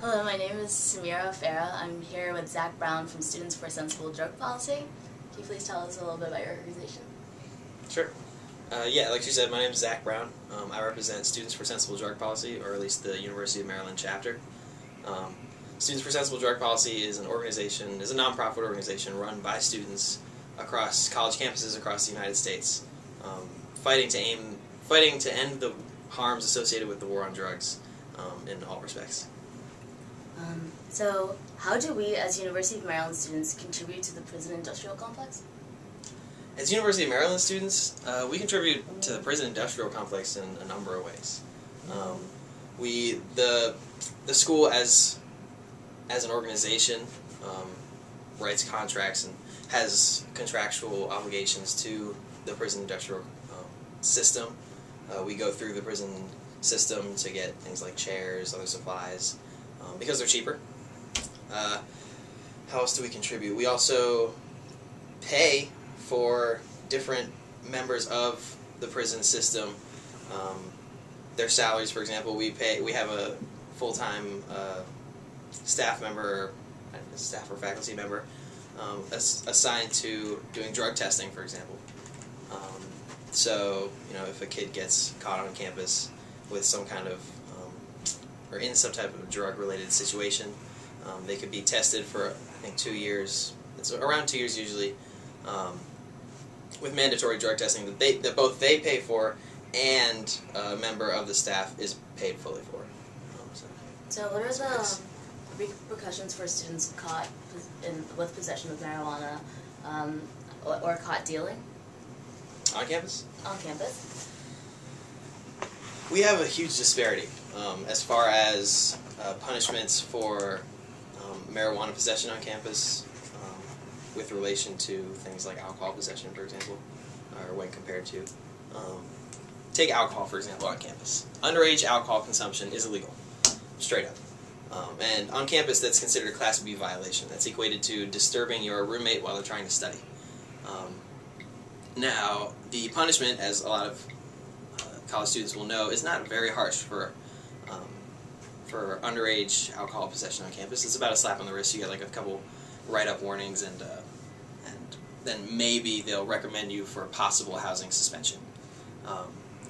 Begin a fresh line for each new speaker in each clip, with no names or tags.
Hello, my name is Samira Farah. I'm here with Zach Brown from Students for Sensible Drug Policy. Can you please tell us a little bit about your organization?
Sure. Yeah, like you said, my name is Zach Brown. I represent Students for Sensible Drug Policy, or at least the University of Maryland chapter. Students for Sensible Drug Policy is an organization, is a nonprofit organization run by students across college campuses across the United States, fighting to end the harms associated with the war on drugs in all respects.
So, how do we, as University of Maryland students, contribute to the prison industrial complex?
As University of Maryland students, we contribute to the prison industrial complex in a number of ways. The school as an organization writes contracts and has contractual obligations to the prison industrial system. We go through the prison system to get things like chairs, other supplies, because they're cheaper. How else do we contribute? We also pay for different members of the prison system their salaries. For example, we have a full-time staff member, staff or faculty member, assigned to doing drug testing, for example. So, if a kid gets caught on campus with some kind of, or in some type of drug-related situation, they could be tested for, I think, 2 years. It's around 2 years usually, with mandatory drug testing that both they pay for and a member of the staff is paid fully for.
So what are the repercussions for students caught with possession of marijuana or caught dealing?
On campus?
On campus.
We have a huge disparity as far as punishments for marijuana possession on campus with relation to things like alcohol possession, for example, or when compared to. Take alcohol, for example, on campus. Underage alcohol consumption is illegal, straight up. And on campus, that's considered a Class B violation. That's equated to disturbing your roommate while they're trying to study. Now, the punishment, as a lot of college students will know, is not very harsh for underage alcohol possession on campus. It's about a slap on the wrist. You get like a couple write-up warnings, and then maybe they'll recommend you for possible housing suspension.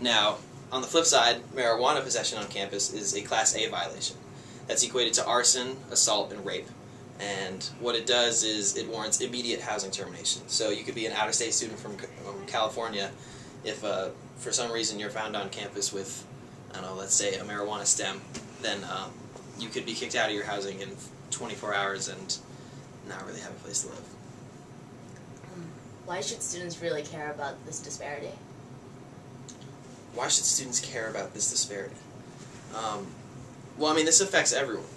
Now, on the flip side, marijuana possession on campus is a Class A violation. That's equated to arson, assault, and rape. And what it does is it warrants immediate housing termination. So you could be an out-of-state student from California. If for some reason you're found on campus with, I don't know, let's say a marijuana stem, then you could be kicked out of your housing in 24 hours and not really have a place to live.
Why should students really care about this disparity?
Why should students care about this disparity? Well, I mean, this affects everyone.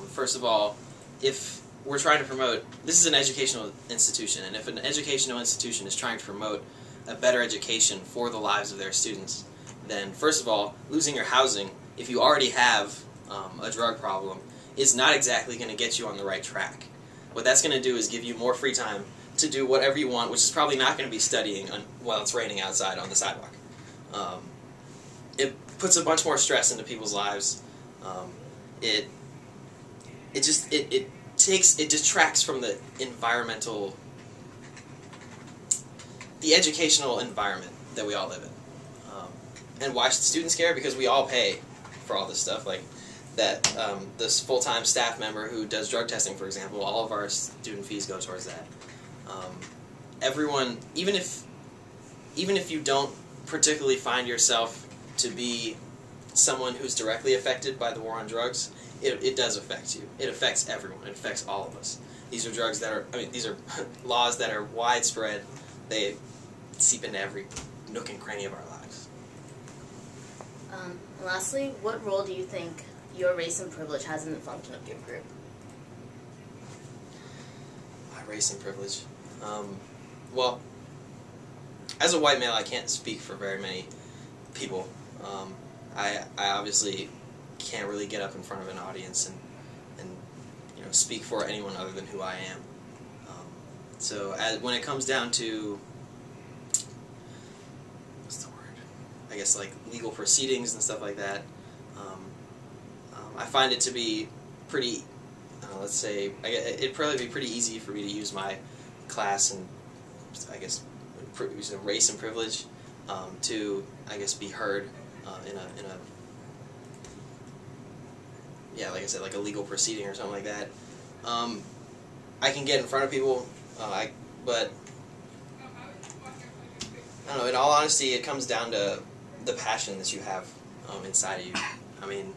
First of all, if we're trying to promote, this is an educational institution, and if an educational institution is trying to promote a better education for the lives of their students, then first of all, losing your housing, if you already have a drug problem, is not exactly going to get you on the right track. What that's going to do is give you more free time to do whatever you want, which is probably not going to be studying while it's raining outside on the sidewalk. It puts a bunch more stress into people's lives. It detracts from the educational environment that we all live in. And why should students care? Because we all pay for all this stuff, like that. This full-time staff member who does drug testing, for example, all of our student fees go towards that. Everyone, even if you don't particularly find yourself to be someone who's directly affected by the war on drugs, it does affect you. It affects everyone. It affects all of us. These are drugs that are, these are laws that are widespread. They seep into every nook and cranny of our lives.
Lastly, what role do you think your race and privilege has in the function of your group?
My race and privilege? Well, as a white male, I can't speak for very many people. I obviously can't really get up in front of an audience and speak for anyone other than who I am. So when it comes down to, what's the word? I guess like legal proceedings and stuff like that, I find it to be pretty, let's say, it'd probably be pretty easy for me to use my class and, I guess, race and privilege to, I guess, be heard in a yeah, like I said, like a legal proceeding or something like that. I can get in front of people, but I don't know. In all honesty, it comes down to the passion that you have inside of you. I mean,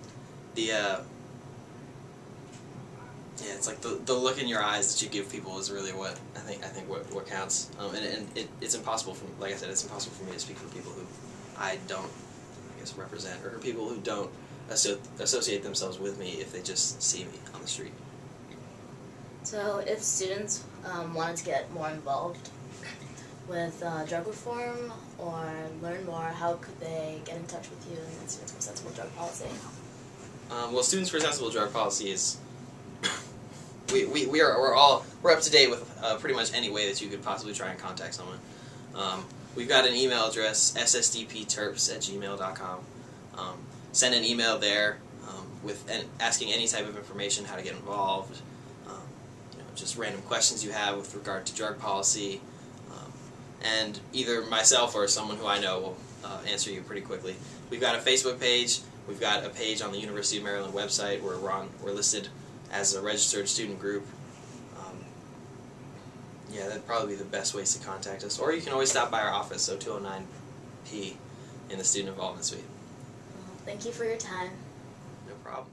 it's like the look in your eyes that you give people is really what I think what counts. And it's impossible for, like I said, it's impossible for me to speak for people who I don't, I guess, represent, or people who don't associate themselves with me if they just see me on the street.
So if students wanted to get more involved with drug reform or learn more, how could they get in touch with you and Students for Sensible Drug Policy?
Well, Students for Sensible Drug Policy is we're up to date with pretty much any way that you could possibly try and contact someone. We've got an email address, ssdpterps@gmail.com. Send an email there with asking any type of information, how to get involved, just random questions you have with regard to drug policy, and either myself or someone who I know will answer you pretty quickly. We've got a Facebook page. We've got a page on the University of Maryland website where we're listed as a registered student group. Yeah, that'd probably be the best ways to contact us. Or you can always stop by our office, so 209P in the Student Involvement Suite.
Well, thank you for your time.
No problem.